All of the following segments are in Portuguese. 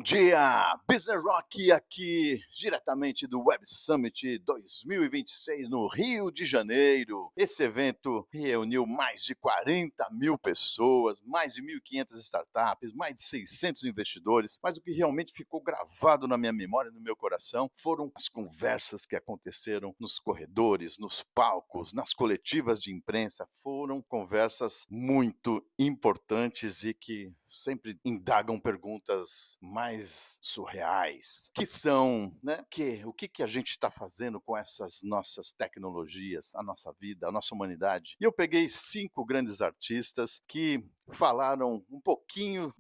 dia! Business Rock aqui, diretamente do Web Summit 2026 no Rio de Janeiro. Esse evento reuniu mais de 40 mil pessoas, mais de 1.500 startups, mais de 600 investidores, mas o que realmente ficou gravado na minha memória e no meu coração foram as conversas que aconteceram nos corredores, nos palcos, nas coletivas de imprensa. Foram conversas muito importantes e que sempre indagam perguntas mais surreais, que são, né, o que a gente está fazendo com essas nossas tecnologias, a nossa vida, a nossa humanidade. E eu peguei 5 grandes artistas que falaram um pouquinho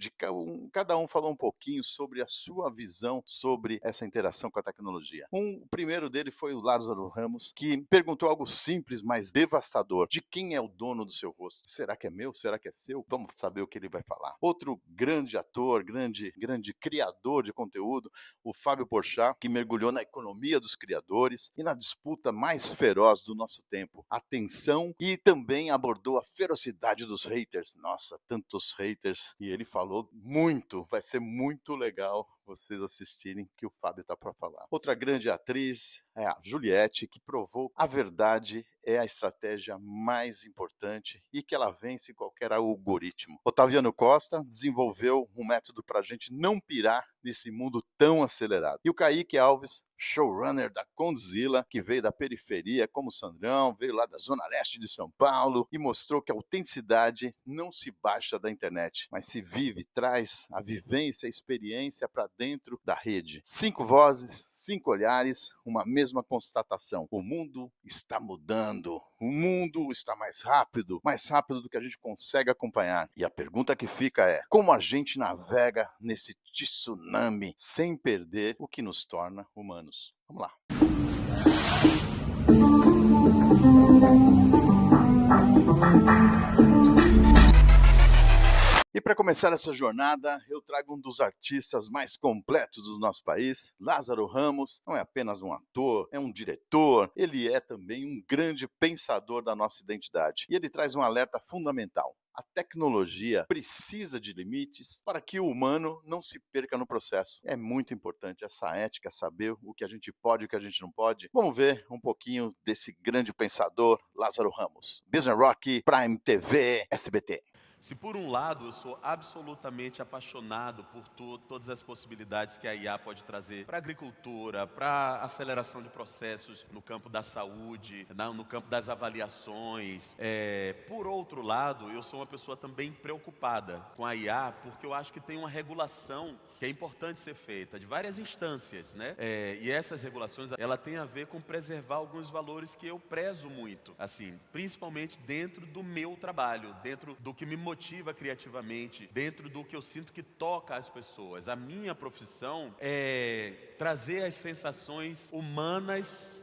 cada um falou um pouquinho sobre a sua visão sobre essa interação com a tecnologia. O primeiro dele foi o Lázaro Ramos, que perguntou algo simples, mas devastador: de quem é o dono do seu rosto? Será que é meu? Será que é seu? Vamos saber o que ele vai falar. Outro grande ator, grande criador de conteúdo, o Fábio Porchat, que mergulhou na economia dos criadores e na disputa mais feroz do nosso tempo, a tensão, e também abordou a ferocidade dos haters. Nossa, tantos haters, e ele falou muito. Vai ser muito legal vocês assistirem o que o Fábio está para falar. Outra grande atriz é a Juliette, que provou a verdade é a estratégia mais importante e que ela vence qualquer algoritmo. Otaviano Costa desenvolveu um método para a gente não pirar nesse mundo tão acelerado. E o Kaique Alves, showrunner da Condzilla, que veio da periferia como Sandrão, veio lá da zona leste de São Paulo e mostrou que a autenticidade não se baixa da internet, mas se vive, traz a vivência, a experiência para dentro da rede. 5 vozes, 5 olhares, uma mesma constatação: o mundo está mudando, o mundo está mais rápido do que a gente consegue acompanhar. E a pergunta que fica é: como a gente navega nesse tsunami sem perder o que nos torna humanos? Vamos lá. E para começar essa jornada, eu trago um dos artistas mais completos do nosso país. Lázaro Ramos não é apenas um ator, é um diretor, ele é também um grande pensador da nossa identidade. E ele traz um alerta fundamental: a tecnologia precisa de limites para que o humano não se perca no processo. É muito importante essa ética, saber o que a gente pode e o que a gente não pode. Vamos ver um pouquinho desse grande pensador, Lázaro Ramos. Business Rock, Prime TV, SBT. Se por um lado eu sou absolutamente apaixonado por todas as possibilidades que a IA pode trazer para a agricultura, para a aceleração de processos no campo da saúde, no campo das avaliações, por outro lado, eu sou uma pessoa também preocupada com a IA, porque eu acho que tem uma regulação que é importante ser feita, de várias instâncias, né? E essas regulações, ela tem a ver com preservar alguns valores que eu prezo muito, assim, principalmente dentro do meu trabalho, dentro do que me motiva criativamente, dentro do que eu sinto que toca as pessoas. A minha profissão é trazer as sensações humanas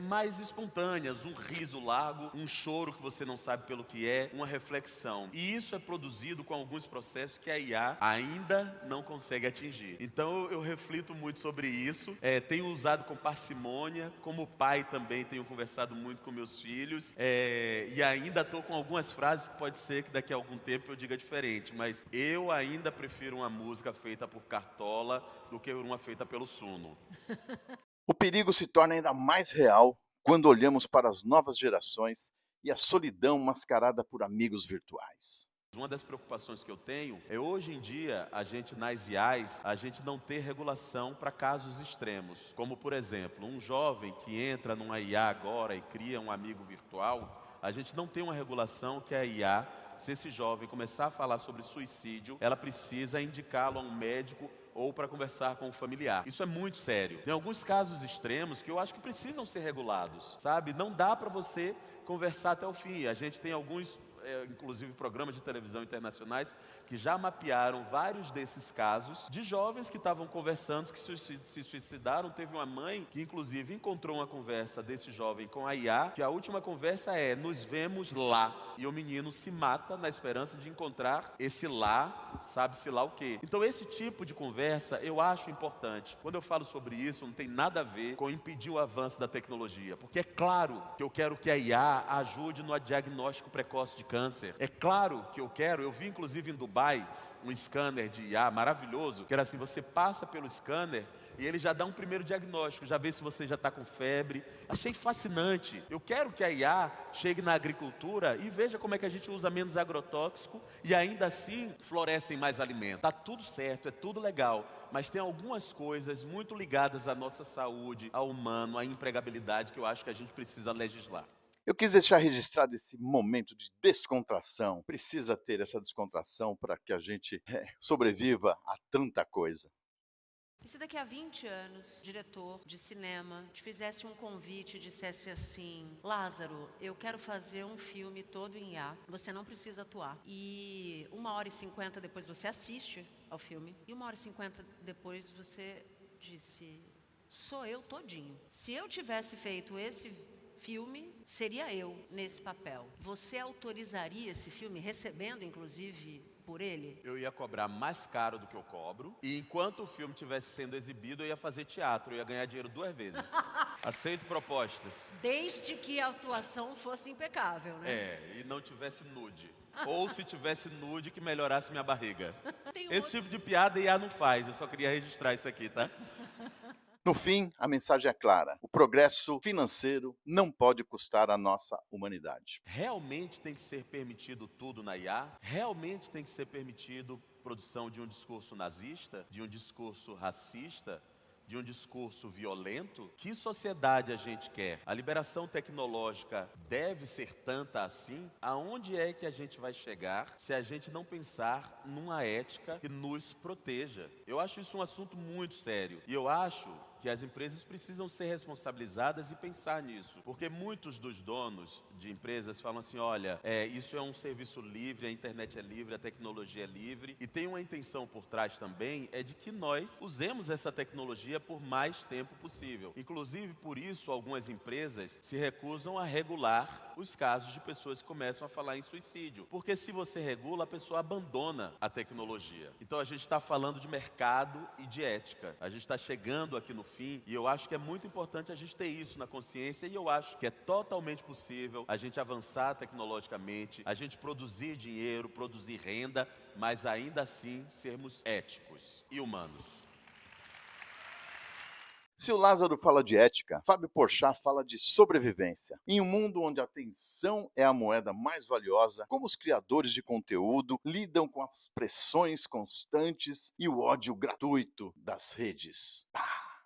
mais espontâneas, um riso largo, um choro que você não sabe pelo que é, uma reflexão. E isso é produzido com alguns processos que a IA ainda não consegue atingir. Então eu reflito muito sobre isso, tenho usado com parcimônia, como pai também tenho conversado muito com meus filhos, e ainda estou com algumas frases que pode ser que daqui a algum tempo eu diga diferente, mas eu ainda prefiro uma música feita por Cartola do que uma feita pelo Suno. O perigo se torna ainda mais real quando olhamos para as novas gerações e a solidão mascarada por amigos virtuais. Uma das preocupações que eu tenho é, hoje em dia, nas IAs, a gente não ter regulação para casos extremos. Como, por exemplo, um jovem que entra numa IA agora e cria um amigo virtual, a gente não tem uma regulação que a IA, se esse jovem começar a falar sobre suicídio, ela precisa indicá-lo a um médico ou para conversar com um familiar. Isso é muito sério. Tem alguns casos extremos que eu acho que precisam ser regulados, sabe? Não dá para você conversar até o fim. A gente tem alguns, inclusive programas de televisão internacionais, que já mapearam vários desses casos de jovens que estavam conversando, que se suicidaram. Teve uma mãe que inclusive encontrou uma conversa desse jovem com a IA, que a última conversa é: nos vemos lá. E o menino se mata na esperança de encontrar esse lá, sabe-se lá o quê. Então esse tipo de conversa eu acho importante. Quando eu falo sobre isso, não tem nada a ver com impedir o avanço da tecnologia, porque é claro que eu quero que a IA ajude no diagnóstico precoce de câncer. É claro que eu vi inclusive em Dubai um scanner de IA maravilhoso, que era assim, você passa pelo scanner e ele já dá um primeiro diagnóstico, já vê se você já está com febre. Achei fascinante. Eu quero que a IA chegue na agricultura e veja como é que a gente usa menos agrotóxico e ainda assim florescem mais alimentos. Está tudo certo, é tudo legal, mas tem algumas coisas muito ligadas à nossa saúde, ao humano, à empregabilidade, que eu acho que a gente precisa legislar. Eu quis deixar registrado esse momento de descontração. Precisa ter essa descontração para que a gente sobreviva a tanta coisa. E se daqui a 20 anos, diretor de cinema te fizesse um convite e dissesse assim: Lázaro, eu quero fazer um filme todo em IA, você não precisa atuar. E 1h50 depois você assiste ao filme, e 1h50 depois você disse: sou eu todinho. Se eu tivesse feito esse filme, seria eu nesse papel. Você autorizaria esse filme, recebendo inclusive por ele? Eu ia cobrar mais caro do que eu cobro, e enquanto o filme estivesse sendo exibido, eu ia fazer teatro, eu ia ganhar dinheiro 2 vezes. Aceito propostas. Desde que a atuação fosse impecável, né? E não tivesse nude. Ou se tivesse nude, que melhorasse minha barriga. Esse tipo de piada IA não faz, eu só queria registrar isso aqui, tá? No fim, a mensagem é clara: o progresso financeiro não pode custar a nossa humanidade. Realmente tem que ser permitido tudo na IA? Realmente tem que ser permitido produção de um discurso nazista, de um discurso racista, de um discurso violento? Que sociedade a gente quer? A liberação tecnológica deve ser tanta assim? Aonde é que a gente vai chegar se a gente não pensar numa ética que nos proteja? Eu acho isso um assunto muito sério. E eu acho que as empresas precisam ser responsabilizadas e pensar nisso. Porque muitos dos donos de empresas falam assim, olha, isso é um serviço livre, a internet é livre, a tecnologia é livre. E tem uma intenção por trás também, é de que nós usemos essa tecnologia por mais tempo possível. Inclusive, por isso, algumas empresas se recusam a regular os casos de pessoas que começam a falar em suicídio. Porque se você regula, a pessoa abandona a tecnologia. Então a gente está falando de mercado e de ética. A gente está chegando aqui no fim, e eu acho que é muito importante a gente ter isso na consciência, e eu acho que é totalmente possível a gente avançar tecnologicamente, a gente produzir dinheiro, produzir renda, mas ainda assim sermos éticos e humanos. Se o Lázaro fala de ética, Fábio Porchat fala de sobrevivência. Em um mundo onde a atenção é a moeda mais valiosa, como os criadores de conteúdo lidam com as pressões constantes e o ódio gratuito das redes?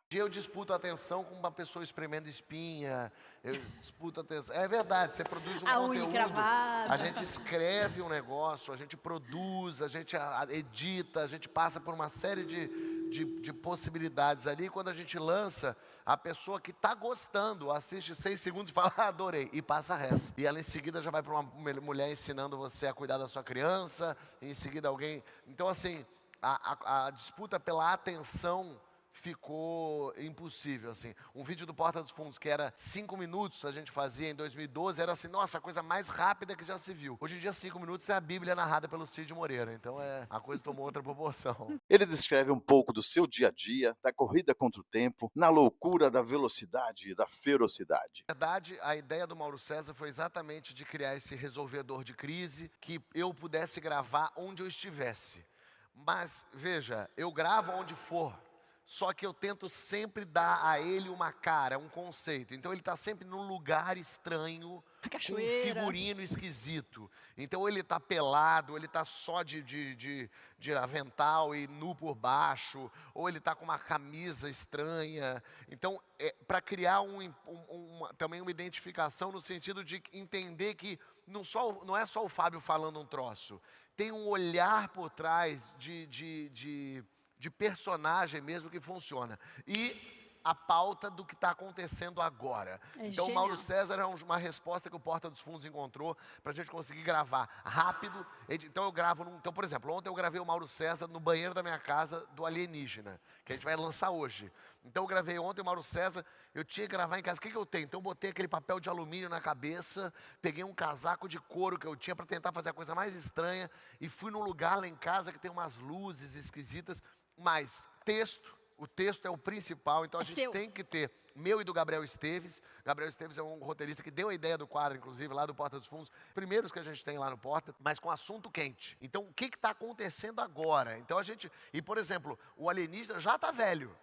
Eu disputo a atenção com uma pessoa espremendo espinha, eu disputo a atenção. É verdade, você produz um A unha conteúdo, encravada. a gente escreve um negócio, a gente produz, a gente edita, a gente passa por uma série de possibilidades ali. Quando a gente lança, a pessoa que está gostando assiste 6 segundos e fala, adorei, e passa reto. E ela em seguida já vai para uma mulher ensinando você a cuidar da sua criança, e em seguida alguém... Então assim, a disputa pela atenção ficou impossível, assim. Um vídeo do Porta dos Fundos que era 5 minutos, a gente fazia em 2012, era assim, nossa, a coisa mais rápida que já se viu. Hoje em dia, 5 minutos é a Bíblia narrada pelo Cid Moreira, então a coisa tomou outra proporção. Ele descreve um pouco do seu dia a dia, da corrida contra o tempo, na loucura da velocidade e da ferocidade. Na verdade, a ideia do Mauro César foi exatamente de criar esse resolvedor de crise, que eu pudesse gravar onde eu estivesse. Mas, veja, eu gravo onde for, só que eu tento sempre dar a ele uma cara, um conceito. Então ele está sempre num lugar estranho, com um figurino esquisito. Então ele está pelado, ele está só de avental e nu por baixo, ou ele está com uma camisa estranha. Então, para criar também uma identificação no sentido de entender que não é só o Fábio falando um troço. Tem um olhar por trás de personagem mesmo que funciona. E a pauta do que está acontecendo agora. Então, o Mauro César é uma resposta que o Porta dos Fundos encontrou para a gente conseguir gravar rápido. Então, eu gravo... Então, por exemplo, ontem eu gravei o Mauro César no banheiro da minha casa do Alienígena, que a gente vai lançar hoje. Então, eu gravei ontem o Mauro César, eu tinha que gravar em casa. O que eu tenho? Então, eu botei aquele papel de alumínio na cabeça, peguei um casaco de couro que eu tinha para tentar fazer a coisa mais estranha e fui num lugar lá em casa que tem umas luzes esquisitas, mas texto, O texto é o principal, então a É gente seu. tem que ter meu e do Gabriel Esteves. Gabriel Esteves é um roteirista que deu a ideia do quadro, inclusive, lá do Porta dos Fundos. Primeiros que a gente tem lá no Porta, mas com assunto quente. Então, o que está acontecendo agora? Então, e por exemplo, o alienígena já está velho.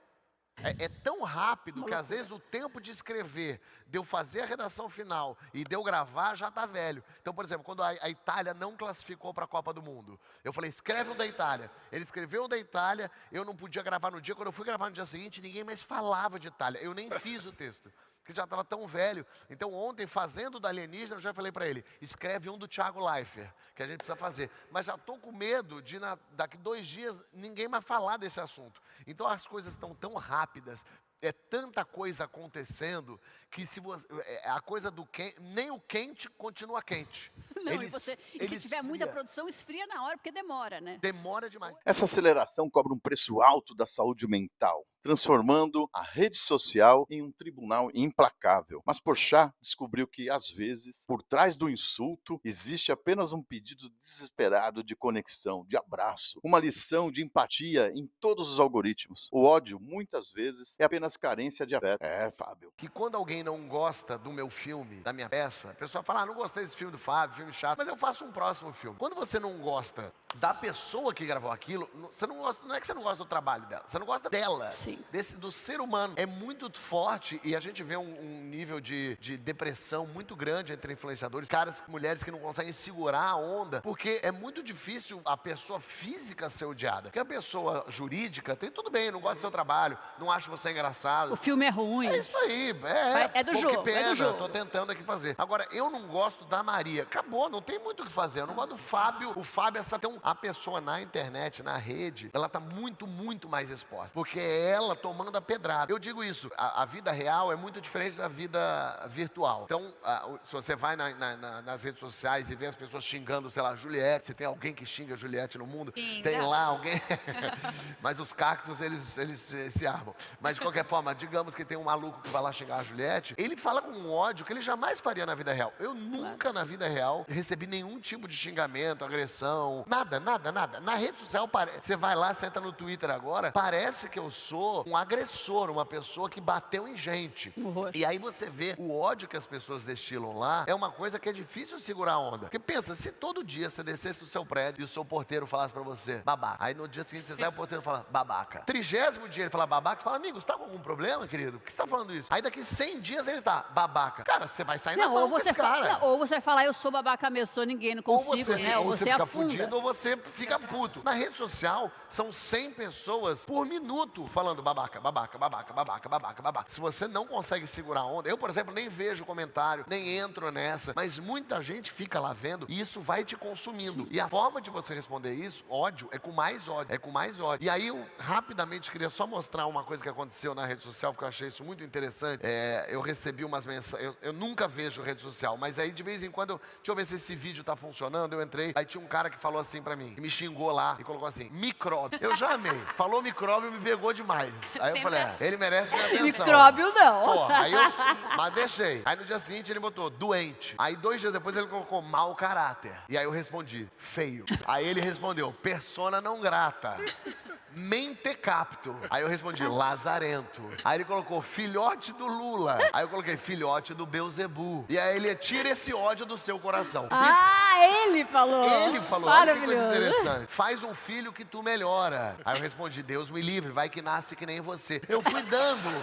É tão rápido que às vezes o tempo de escrever, de eu fazer a redação final e de eu gravar já está velho. Então, por exemplo, quando a Itália não classificou para a Copa do Mundo, eu falei, escreve um da Itália. Ele escreveu um da Itália, eu não podia gravar no dia. Quando eu fui gravar no dia seguinte, ninguém mais falava de Itália. Eu nem fiz o texto, porque já estava tão velho. Então, ontem, fazendo do alienígena, eu já falei para ele, escreve um do Thiago Leifert, que a gente precisa fazer. Mas já estou com medo de, daqui 2 dias, ninguém mais falar desse assunto. Então, as coisas estão tão rápidas, é tanta coisa acontecendo, que se você, a coisa do quente, nem o quente continua quente. Não, e se tiver muita produção, esfria na hora, porque demora, né? Demora demais. Essa aceleração cobra um preço alto da saúde mental, transformando a rede social em um tribunal implacável. Mas Porchat descobriu que, às vezes, por trás do insulto, existe apenas um pedido desesperado de conexão, de abraço, uma lição de empatia em todos os algoritmos. O ódio, muitas vezes, é apenas carência de afeto. Fábio. Que quando alguém não gosta do meu filme, da minha peça, a pessoa fala, não gostei desse filme do Fábio, filme chato, mas eu faço um próximo filme. Quando você não gosta da pessoa que gravou aquilo, você não gosta, não é que você não gosta do trabalho dela, você não gosta dela. Sim. Do ser humano. É muito forte e a gente vê um nível de depressão muito grande entre influenciadores, mulheres que não conseguem segurar a onda, porque é muito difícil a pessoa física ser odiada. Porque a pessoa jurídica tem tudo bem, não gosta do seu trabalho, não acha você engraçado. O filme é ruim. É isso aí, É do jogo, que pena, é do jogo. tô tentando aqui fazer. Agora, eu não gosto da Maria, acabou, não tem muito o que fazer. Eu não gosto do Fábio. O Fábio, a pessoa na internet, na rede, ela tá muito, muito mais exposta, porque é ela tomando a pedrada. Eu digo isso, a vida real é muito diferente da vida virtual. Então, se você vai nas redes sociais e vê as pessoas xingando, sei lá, Juliette, se tem alguém que xinga Juliette no mundo, tem lá alguém. Mas os cactos, eles se armam. Mas de qualquer forma, digamos que tem um maluco que vai lá xingar a Juliette, ele fala com um ódio que ele jamais faria na vida real. Eu nunca na vida real recebi nenhum tipo de xingamento, agressão, nada. Na rede social, você vai lá, você entra no Twitter agora, parece que eu sou um agressor, uma pessoa que bateu em gente. E aí você vê o ódio que as pessoas destilam lá, é uma coisa que é difícil segurar a onda. Porque pensa, se todo dia você descesse do seu prédio e o seu porteiro falasse pra você, babaca. Aí no dia seguinte você sai, o porteiro fala, babaca. 30º dia ele fala babaca, você fala, amigo, você tá com algum problema, querido? Por que você tá falando isso? Aí daqui 100 dias ele tá, babaca. Cara, você vai sair na mão com esse cara. Ou você vai falar, eu sou babaca mesmo, sou ninguém, não consigo, né? Ou você fica afunda. fudido ou você fica puto. Na rede social, são 100 pessoas por minuto falando babaca. Se você não consegue segurar a onda, eu, por exemplo, nem vejo comentário, nem entro nessa, mas muita gente fica lá vendo e isso vai te consumindo. Sim. E a forma de você responder isso, ódio, é com mais ódio. E aí eu rapidamente queria só mostrar uma coisa que aconteceu na rede social, porque eu achei isso muito interessante. Eu recebi umas mensagens, eu nunca vejo rede social, mas aí de vez em quando, deixa eu ver se esse vídeo tá funcionando, eu entrei, aí tinha um cara que falou assim pra mim, que me xingou lá e colocou assim, micróbio. Eu já amei. Falou micróbio, me pegou demais. Aí eu falei, ele merece minha atenção. Micróbio não. Pô, mas deixei. Aí no dia seguinte ele botou doente. Aí 2 dias depois ele colocou mau caráter. E aí eu respondi, feio. Aí ele respondeu, persona não grata. Mentecapto. Aí eu respondi, lazarento. Aí ele colocou, filhote do Lula. Aí eu coloquei, filhote do Beuzebu. E aí ele, tira esse ódio do seu coração. Ele falou. Ele falou, olha que coisa interessante. Faz um filho que tu melhora. Aí eu respondi, Deus me livre, vai que nasce que nem você. Eu fui dando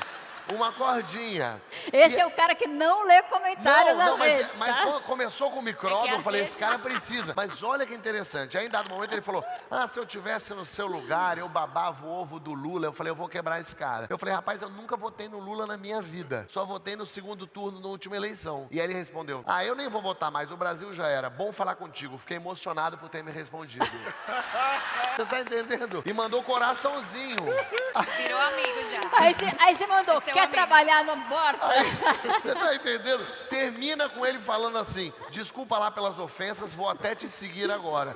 uma cordinha. Esse é o cara que não lê comentários às vezes, mas quando começou com o micróbio, eu falei, vezes esse cara precisa. Mas olha que interessante. Aí em dado momento ele falou, se eu tivesse no seu lugar, eu babava o ovo do Lula. Eu falei, eu vou quebrar esse cara. Eu falei, rapaz, eu nunca votei no Lula na minha vida. Só votei no segundo turno, na última eleição. E aí ele respondeu, eu nem vou votar mais, o Brasil já era. Bom falar contigo. Fiquei emocionado por ter me respondido. Você tá entendendo? E mandou coraçãozinho. Virou amigo já. Aí você mandou, quer trabalhar no bordo? Você tá entendendo? Termina com ele falando assim, desculpa lá pelas ofensas, vou até te seguir agora.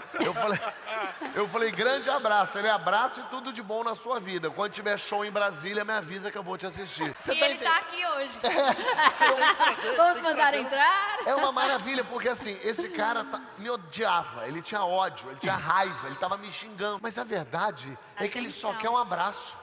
Eu falei, grande abraço. Ele, abraço e tudo de bom na sua vida. Quando tiver show em Brasília, me avisa que eu vou te assistir. Ele tá aqui hoje. Vamos mandar entrar? É uma maravilha, porque assim, esse cara me odiava, ele tinha ódio, ele tinha raiva, ele tava me xingando. Mas a verdade é que ele só quer um abraço.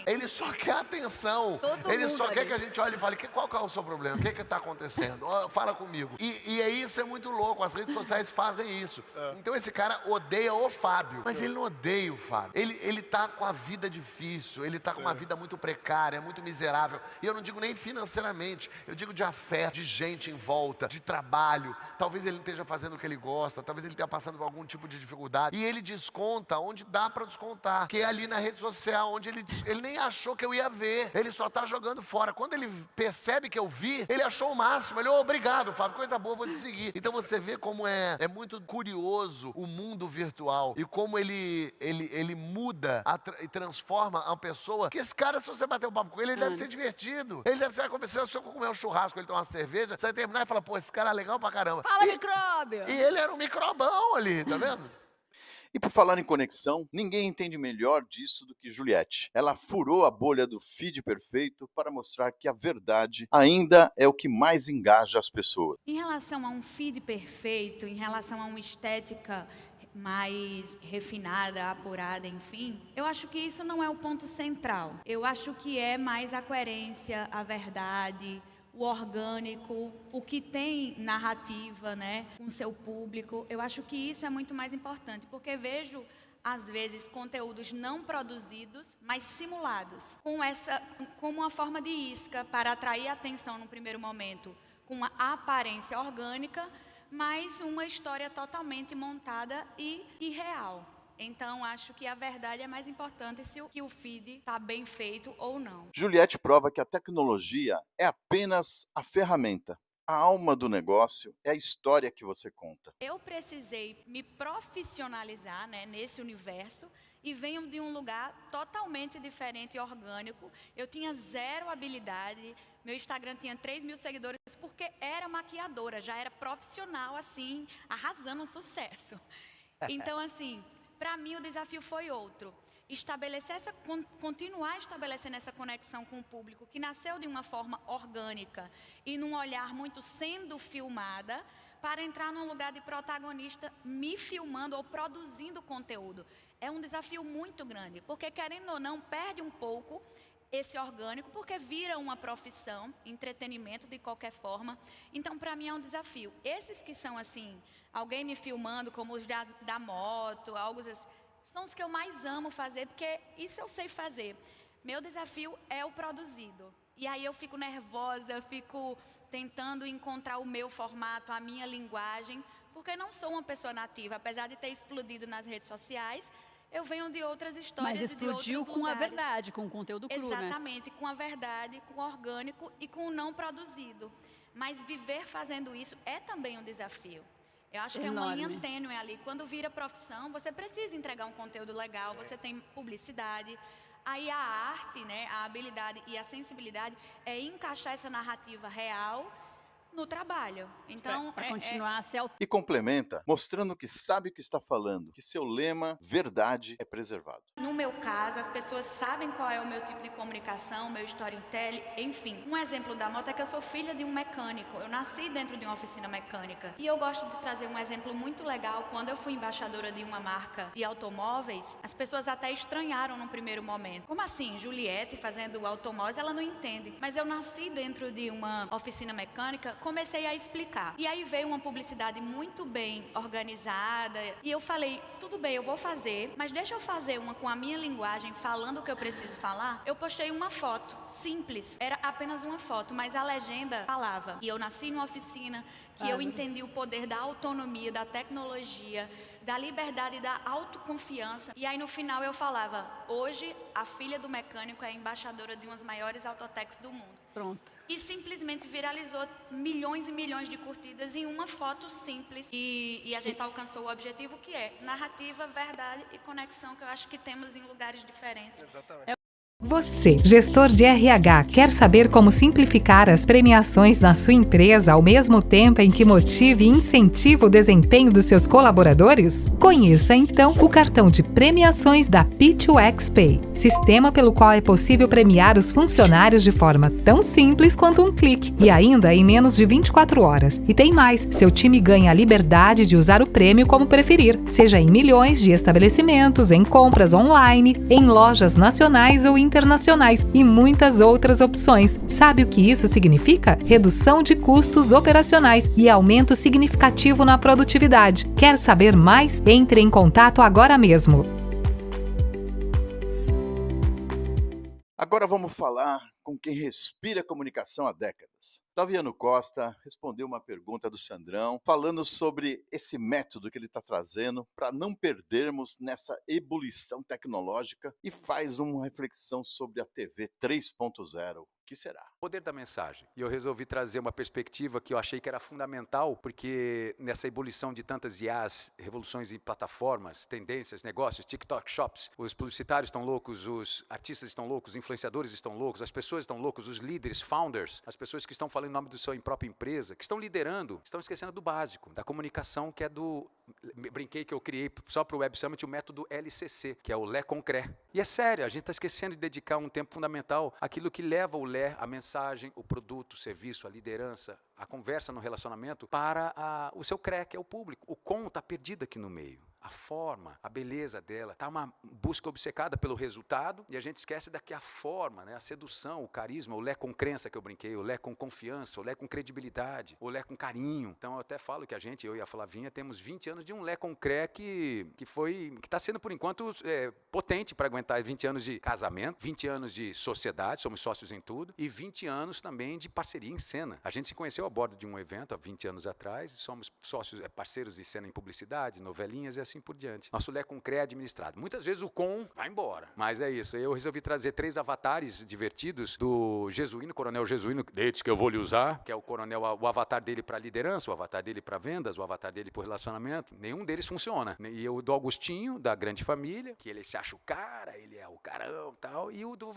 Ele só quer atenção. Ele só quer que a gente olhe e fale, qual que é o seu problema? O que está acontecendo? Fala comigo. E isso é muito louco, as redes sociais fazem isso. Então esse cara odeia o Fábio, mas ele não odeia o Fábio. Ele tá com a vida difícil, ele tá com uma vida muito precária, muito miserável. E eu não digo nem financeiramente, eu digo de afeto, de gente em volta, de trabalho. Talvez ele não esteja fazendo o que ele gosta, talvez ele esteja passando por algum tipo de dificuldade. E ele desconta onde dá para descontar, que é ali na rede social, onde ele nem achou que eu ia ver. Ele só tá jogando fora. Quando ele percebe que eu vi, ele achou o máximo. Ele, obrigado, Fábio, coisa boa, vou te seguir. Então você vê como é muito curioso o mundo virtual e como ele muda e transforma a pessoa. Que esse cara, se você bater um papo com ele, ele deve ser divertido. Ele deve ser conversar, se eu comer um churrasco, ele tomar uma cerveja, você vai terminar e falar, pô, esse cara é legal pra caramba. Fala, micróbio! E ele era um microbão ali, tá vendo? E por falar em conexão, ninguém entende melhor disso do que Juliette. Ela furou a bolha do feed perfeito para mostrar que a verdade ainda é o que mais engaja as pessoas. Em relação a um feed perfeito, em relação a uma estética mais refinada, apurada, enfim, eu acho que isso não é o ponto central. Eu acho que é mais a coerência, a verdade, o orgânico, o que tem narrativa, né, com seu público. Eu acho que isso é muito mais importante, porque vejo, às vezes, conteúdos não produzidos, mas simulados, como uma forma de isca para atrair atenção no primeiro momento, com uma aparência orgânica, mas uma história totalmente montada e irreal. Então, acho que a verdade é mais importante se o feed está bem feito ou não. Juliette prova que a tecnologia é apenas a ferramenta. A alma do negócio é a história que você conta. Eu precisei me profissionalizar, né, nesse universo e venho de um lugar totalmente diferente e orgânico. Eu tinha zero habilidade. Meu Instagram tinha 3.000 seguidores porque era maquiadora, já era profissional, assim, arrasando um sucesso. Então, assim, para mim o desafio foi outro. Continuar estabelecendo essa conexão com o público, que nasceu de uma forma orgânica e num olhar muito sendo filmada, para entrar num lugar de protagonista me filmando ou produzindo conteúdo. É um desafio muito grande, porque querendo ou não, perde um pouco esse orgânico, porque vira uma profissão, entretenimento de qualquer forma. Então, para mim é um desafio. Esses que são assim, alguém me filmando, como os da moto, algo assim, são os que eu mais amo fazer, porque isso eu sei fazer. Meu desafio é o produzido. E aí eu fico nervosa, eu fico tentando encontrar o meu formato, a minha linguagem, porque não sou uma pessoa nativa, apesar de ter explodido nas redes sociais. Eu venho de outras histórias. Mas explodiu com a verdade, com o conteúdo cru, exatamente, né? Com a verdade, com o orgânico e com o não produzido. Mas viver fazendo isso é também um desafio. Eu acho que é uma linha tênue ali. Quando vira profissão, você precisa entregar um conteúdo legal, você tem publicidade. Aí a arte, né, a habilidade e a sensibilidade é encaixar essa narrativa real no trabalho. Então, para continuar a ser E complementa, mostrando que sabe o que está falando, que seu lema, verdade, é preservado. No meu caso, as pessoas sabem qual é o meu tipo de comunicação, o meu storytelling, enfim. Um exemplo da moto é que eu sou filha de um mecânico. Eu nasci dentro de uma oficina mecânica. E eu gosto de trazer um exemplo muito legal. Quando eu fui embaixadora de uma marca de automóveis, as pessoas até estranharam no primeiro momento. Como assim, Juliette fazendo automóveis? Ela não entende. Mas eu nasci dentro de uma oficina mecânica, comecei a explicar. E aí veio uma publicidade muito bem organizada. E eu falei, tudo bem, eu vou fazer, mas deixa eu fazer uma com a minha linguagem, falando o que eu preciso falar. Eu postei uma foto, simples. Era apenas uma foto, mas a legenda falava. E eu nasci numa oficina, que eu entendi o poder da autonomia, da tecnologia, da liberdade e da autoconfiança. E aí no final eu falava, hoje a filha do mecânico é embaixadora de umas maiores autotechs do mundo. Pronto. E simplesmente viralizou milhões e milhões de curtidas em uma foto simples. E a gente alcançou o objetivo, que é narrativa, verdade e conexão, que eu acho que temos em lugares diferentes. Exatamente. Você, gestor de RH, quer saber como simplificar as premiações na sua empresa ao mesmo tempo em que motive e incentive o desempenho dos seus colaboradores? Conheça então o cartão de premiações da P2X Pay, sistema pelo qual é possível premiar os funcionários de forma tão simples quanto um clique e ainda em menos de 24 horas. E tem mais, seu time ganha a liberdade de usar o prêmio como preferir, seja em milhões de estabelecimentos, em compras online, em lojas nacionais ou internacionais. internacionais e muitas outras opções. Sabe o que isso significa? Redução de custos operacionais e aumento significativo na produtividade. Quer saber mais? Entre em contato agora mesmo. Agora vamos falar com quem respira comunicação há décadas. Taviano Costa respondeu uma pergunta do Sandrão, falando sobre esse método que ele está trazendo para não perdermos nessa ebulição tecnológica e faz uma reflexão sobre a TV 3.0. O que será? Poder da mensagem. E eu resolvi trazer uma perspectiva que eu achei que era fundamental, porque nessa ebulição de tantas IAs, revoluções em plataformas, tendências, negócios, TikTok, shops, os publicitários estão loucos, os artistas estão loucos, os influenciadores estão loucos, as pessoas estão loucos, os líderes, founders, as pessoas que estão falando em nome da sua própria empresa, que estão liderando, estão esquecendo do básico, da comunicação, que é do... Brinquei que eu criei só para o Web Summit o método LCC, que é o Lé Concret. E é sério, a gente está esquecendo de dedicar um tempo fundamental àquilo que leva o Lé, a mensagem, o produto, o serviço, a liderança, a conversa no relacionamento para o seu CRE, que é o público. O com está perdido aqui no meio. A forma, a beleza dela, está uma busca obcecada pelo resultado e a gente esquece daqui a forma, né? A sedução, o carisma, o Lé com crença que eu brinquei, o Lé com confiança, o Lé com credibilidade, o Lé com carinho. Então eu até falo que eu e a Flavinha, temos 20 anos de um Lé Concret que está sendo por enquanto potente para aguentar 20 anos de casamento, 20 anos de sociedade, somos sócios em tudo, e 20 anos também de parceria em cena. A gente se conheceu a bordo de um evento há 20 anos atrás e somos sócios, parceiros de cena em publicidade, novelinhas e assim por diante. Nosso Lé Concret é administrado. Muitas vezes o com vai embora, mas é isso. Eu resolvi trazer 3 avatares divertidos do Jesuíno, Coronel Jesuíno, desde que eu vou lhe usar, que é o coronel, o avatar dele para liderança, o avatar dele para vendas, o avatar dele para relacionamento. Nenhum deles funciona. E o do Augustinho, da Grande Família, que ele se acha o cara, ele é o carão e tal, e o do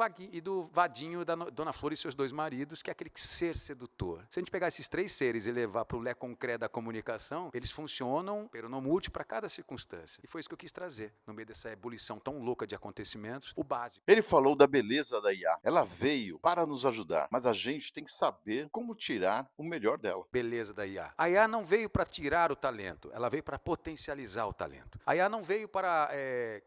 Vadinho, da Dona Flor e seus 2 maridos, que é aquele ser sedutor. Se a gente pegar esses 3 seres e levar para o Lé Concret da comunicação, eles funcionam peronomútil para cada circunstância. E foi isso que eu quis trazer, no meio dessa ebulição tão louca de acontecimentos, o básico. Ele falou da beleza da IA. Ela veio para nos ajudar, mas a gente tem que saber como tirar o melhor dela. Beleza da IA. A IA não veio para tirar o talento, ela veio para potencializar o talento. A IA não veio para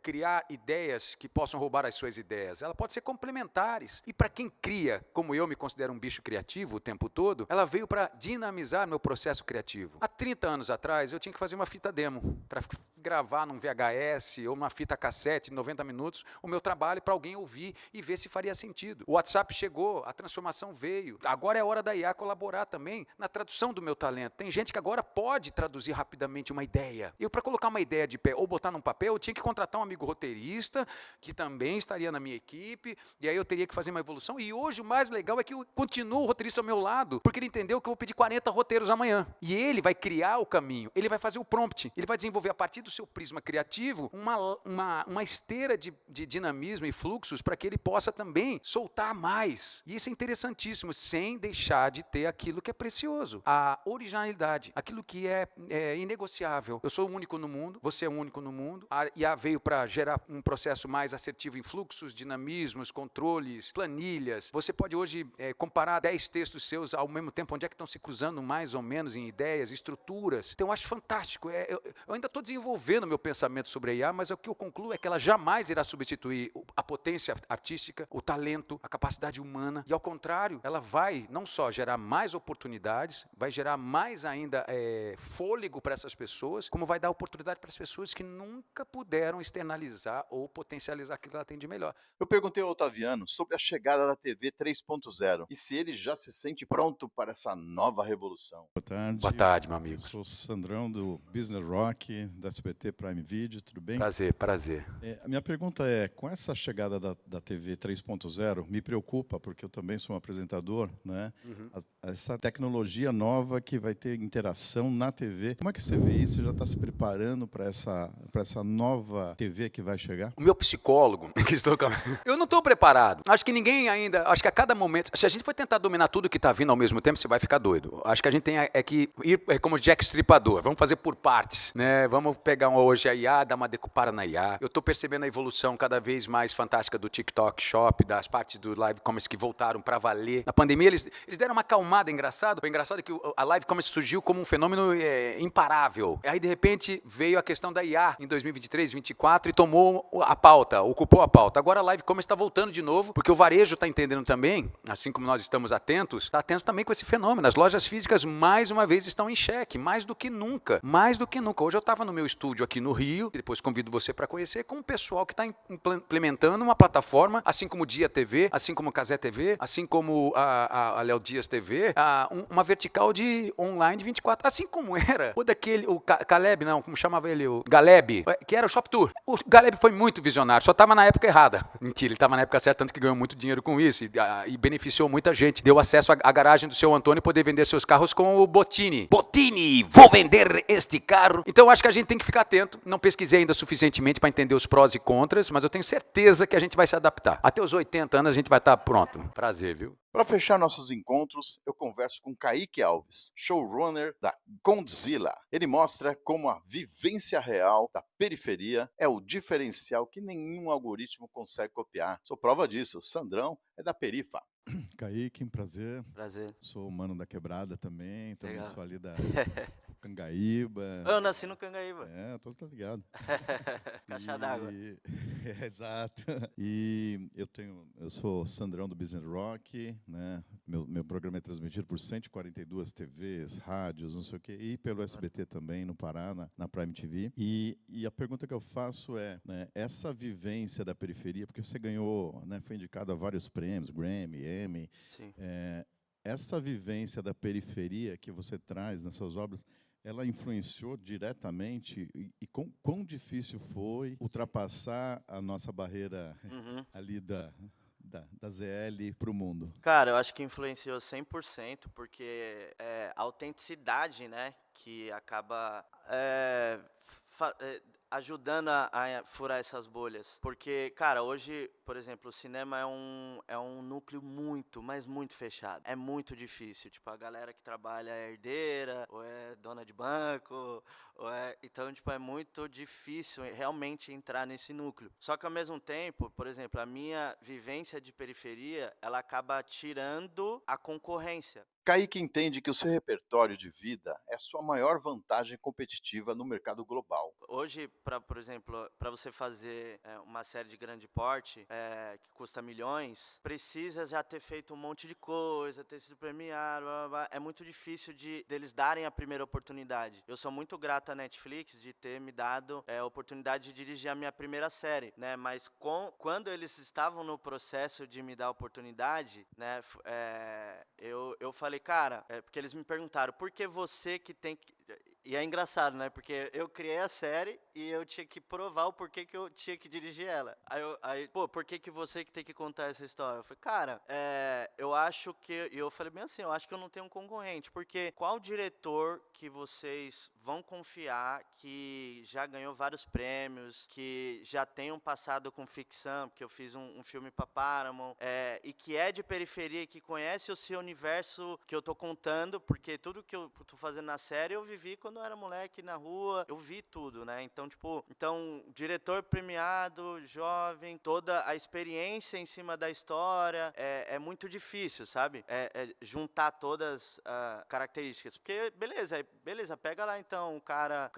criar ideias que possam roubar as suas ideias. Ela pode ser complementares. E para quem cria, como eu me considero um bicho criativo o tempo todo, ela veio para dinamizar meu processo criativo. Há 30 anos atrás, eu tinha que fazer uma fita demo para gravar num VHS ou uma fita cassete, 90 minutos, o meu trabalho para alguém ouvir e ver se faria sentido. O WhatsApp chegou, a transformação veio. Agora é a hora da IA colaborar também na tradução do meu talento. Tem gente que agora pode traduzir rapidamente uma ideia. Eu, para colocar uma ideia de pé ou botar num papel, eu tinha que contratar um amigo roteirista, que também estaria na minha equipe, e aí eu teria que fazer uma evolução. E hoje o mais legal é que eu continuo o roteirista ao meu lado, porque ele entendeu que eu vou pedir 40 roteiros amanhã. E ele vai criar o caminho, ele vai fazer o prompt, ele vai desenvolver a partir do seu prisma criativo uma esteira de dinamismo e fluxos para que ele possa também soltar mais. E isso é interessantíssimo, sem deixar de ter aquilo que é precioso, a originalidade, aquilo que é inegociável. Eu sou o único no mundo, você é o único no mundo. A IA veio para gerar um processo mais assertivo em fluxos, dinamismos, controles, planilhas. Você pode hoje comparar 10 textos seus ao mesmo tempo, onde é que estão se cruzando mais ou menos em ideias, estruturas. Então eu acho fantástico. Eu ainda estou desenvolvendo meu pensamento sobre a IA, mas o que eu concluo é que ela jamais irá substituir a potência artística, o talento, a capacidade humana. E ao contrário, ela vai não só gerar mais oportunidades, vai gerar mais ainda fôlego para essas pessoas, como vai dar oportunidade para as pessoas que nunca puderam externalizar ou potencializar aquilo que ela tem de melhor. Eu perguntei ao Otaviano sobre a chegada da TV 3.0 e se ele já se sente pronto para essa nova revolução. Boa tarde. Boa tarde, meu amigo. Eu sou o Sandrão do Business Rock, da SBT Prime Video, tudo bem? Prazer. A minha pergunta é, com essa chegada da TV 3.0, me preocupa, porque eu também sou um apresentador, né? Essa tecnologia nova que vai ter interação na TV, como é que você vê isso? Você já está se preparando para essa nova TV que vai chegar? O meu psicólogo, eu não estou preparado. Acho que ninguém ainda, acho que a cada momento, se a gente for tentar dominar tudo que está vindo ao mesmo tempo, você vai ficar doido. Acho que a gente tem que ir como Jack Stripador, vamos fazer por partes, né? Vamos pegar hoje a IA, dar uma decupada na IA. Eu tô percebendo a evolução cada vez mais fantástica do TikTok Shop, das partes do live commerce que voltaram para valer. Na pandemia, eles deram uma acalmada, engraçado. O engraçado é que a live commerce surgiu como um fenômeno imparável. Aí, de repente, veio a questão da IA em 2023, 2024 e tomou a pauta, ocupou a pauta. Agora a live commerce está voltando de novo, porque o varejo está entendendo também, assim como nós estamos atentos, está atento também com esse fenômeno. As lojas físicas, mais uma vez, estão em xeque, mais do que nunca. Mais do que nunca. Hoje eu estava no meu estúdio aqui no Rio, depois convido você para conhecer, com o pessoal que está implementando uma plataforma, assim como o Dia TV, assim como o Casé TV, assim como a Léo Dias TV, uma vertical de online 24, assim como era o daquele, o Caleb, não, como chamava ele, o Galeb, que era o Shop Tour. O Galeb foi muito visionário, só estava na época errada. Mentira, ele estava na época certa, tanto que ganhou muito dinheiro com isso e beneficiou muita gente. Deu acesso à garagem do seu Antônio poder vender seus carros com o Bottini. Bottini, vou vender este carro. Então eu acho que a gente tem que ficar atento. Não pesquisei ainda suficientemente para entender os prós e contras, mas eu tenho certeza que a gente vai se adaptar. Até os 80 anos a gente vai estar pronto. Prazer, viu? Para fechar nossos encontros, eu converso com Kaique Alves, showrunner da Condzilla. Ele mostra como a vivência real da periferia é o diferencial que nenhum algoritmo consegue copiar. Sou prova disso, o Sandrão é da Perifa. Kaique, prazer. Prazer. Sou humano da Quebrada também, então eu sou ali da Cangaíba. Eu nasci no Cangaíba. Tô ligado. Caixa d'água. Exato. E eu sou Sandrão do Business Rock, né? Meu programa é transmitido por 142 TVs, rádios, não sei o quê, e pelo SBT também, no Pará, na Prime TV. E a pergunta que eu faço é, né, essa vivência da periferia, porque você ganhou, né, foi indicado a vários prêmios, Grammy, Emmy. Sim. Essa vivência da periferia que você traz nas suas obras, ela influenciou diretamente e quão difícil foi ultrapassar a nossa barreira ali da ZL para o mundo? Cara, eu acho que influenciou 100%, porque a autenticidade, né, que acaba ajudando a furar essas bolhas. Porque, cara, hoje, por exemplo, o cinema é um núcleo muito, mas muito fechado. É muito difícil. Tipo, a galera que trabalha é herdeira, ou é dona de banco, então, tipo, é muito difícil realmente entrar nesse núcleo. Só que, ao mesmo tempo, por exemplo, a minha vivência de periferia, ela acaba tirando a concorrência. Kaique entende que o seu repertório de vida é a sua maior vantagem competitiva no mercado global. Hoje, por exemplo, para você fazer uma série de grande porte, que custa milhões, precisa já ter feito um monte de coisa, ter sido premiado, blá, blá, blá. É muito difícil deles darem a primeira oportunidade. Eu sou muito grato à Netflix de ter me dado a oportunidade de dirigir a minha primeira série, né? Mas quando eles estavam no processo de me dar a oportunidade, né, eu falei, cara, porque eles me perguntaram, por que você que tem que... E é engraçado, né? Porque eu criei a série e eu tinha que provar o porquê que eu tinha que dirigir ela. Aí por que você que tem que contar essa história? Eu falei, cara, eu acho que... E eu falei bem assim, eu acho que eu não tenho um concorrente, porque qual diretor que vocês vão confiar que já ganhou vários prêmios, que já tem um passado com ficção, porque eu fiz um filme pra Paramount, e que é de periferia, que conhece o seu universo que eu tô contando, porque tudo que eu tô fazendo na série eu vivi quando eu era moleque na rua, eu vi tudo, né? Então, diretor premiado, jovem, toda a experiência em cima da história, é muito difícil, sabe? Juntar todas as características. Porque, beleza, pega lá então o cara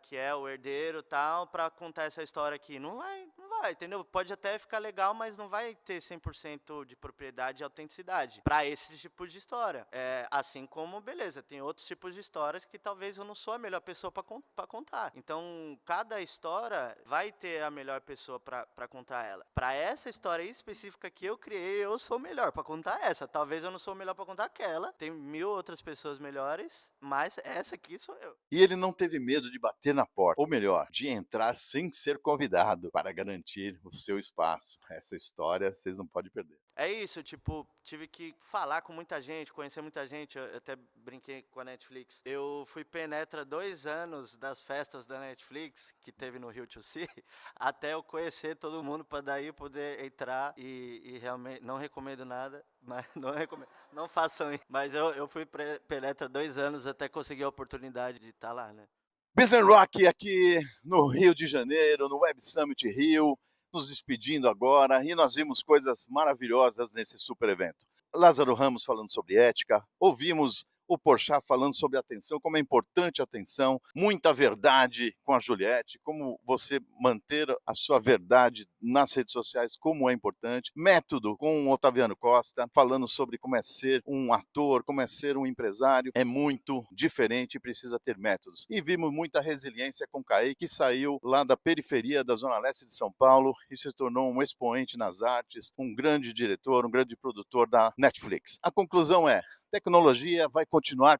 que é o herdeiro e tal, pra contar essa história aqui. Não vai, entendeu? Pode até ficar legal, mas não vai ter 100% de propriedade e autenticidade pra esse tipo de história. Assim como, beleza, tem outros tipos de histórias que talvez eu não sou a melhor pessoa pra contar. Então, cada história vai ter a melhor pessoa pra contar ela. Pra essa história específica que eu criei, eu sou o melhor pra contar essa. Talvez eu não sou o melhor pra contar aquela. Tem 1000 outras pessoas melhores, mas essa aqui sou eu. E ele não teve medo de bater na porta, ou melhor, de entrar sem ser convidado, para garantir o seu espaço. Essa história vocês não podem perder. É isso, tipo, tive que falar com muita gente, conhecer muita gente, eu até brinquei com a Netflix. Eu fui penetra 2 anos das festas da Netflix, que teve no Rio to See, até eu conhecer todo mundo para daí poder entrar e realmente, não recomendo nada, mas não façam isso. Mas eu fui penetra 2 anos até conseguir a oportunidade de estar lá, né? Business Rock aqui no Rio de Janeiro, no Web Summit Rio, nos despedindo agora, e nós vimos coisas maravilhosas nesse super evento. Lázaro Ramos falando sobre ética, ouvimos o Porchat falando sobre atenção, como é importante a atenção, muita verdade com a Juliette, como você manter a sua verdade nas redes sociais, como é importante. Método com o Otaviano Costa, falando sobre como é ser um ator, como é ser um empresário. É muito diferente e precisa ter métodos. E vimos muita resiliência com o Kaique, que saiu lá da periferia da Zona Leste de São Paulo e se tornou um expoente nas artes, um grande diretor, um grande produtor da Netflix. A conclusão é: tecnologia vai continuar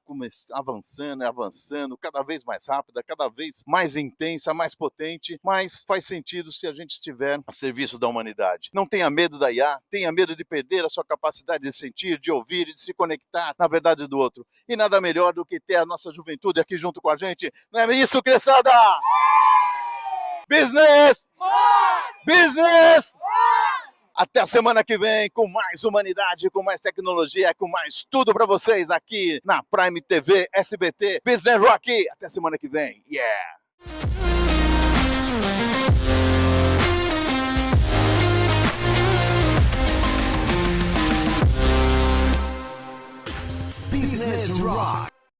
avançando, cada vez mais rápida, cada vez mais intensa, mais potente, mas faz sentido se a gente estiver a serviço da humanidade. Não tenha medo da IA, tenha medo de perder a sua capacidade de sentir, de ouvir e de se conectar na verdade do outro. E nada melhor do que ter a nossa juventude aqui junto com a gente. Não é isso, criançada? Business! Business! Até a semana que vem com mais humanidade, com mais tecnologia, com mais tudo para vocês aqui na Prime TV, SBT, Business Rock. Até a semana que vem. Yeah! Business Rock.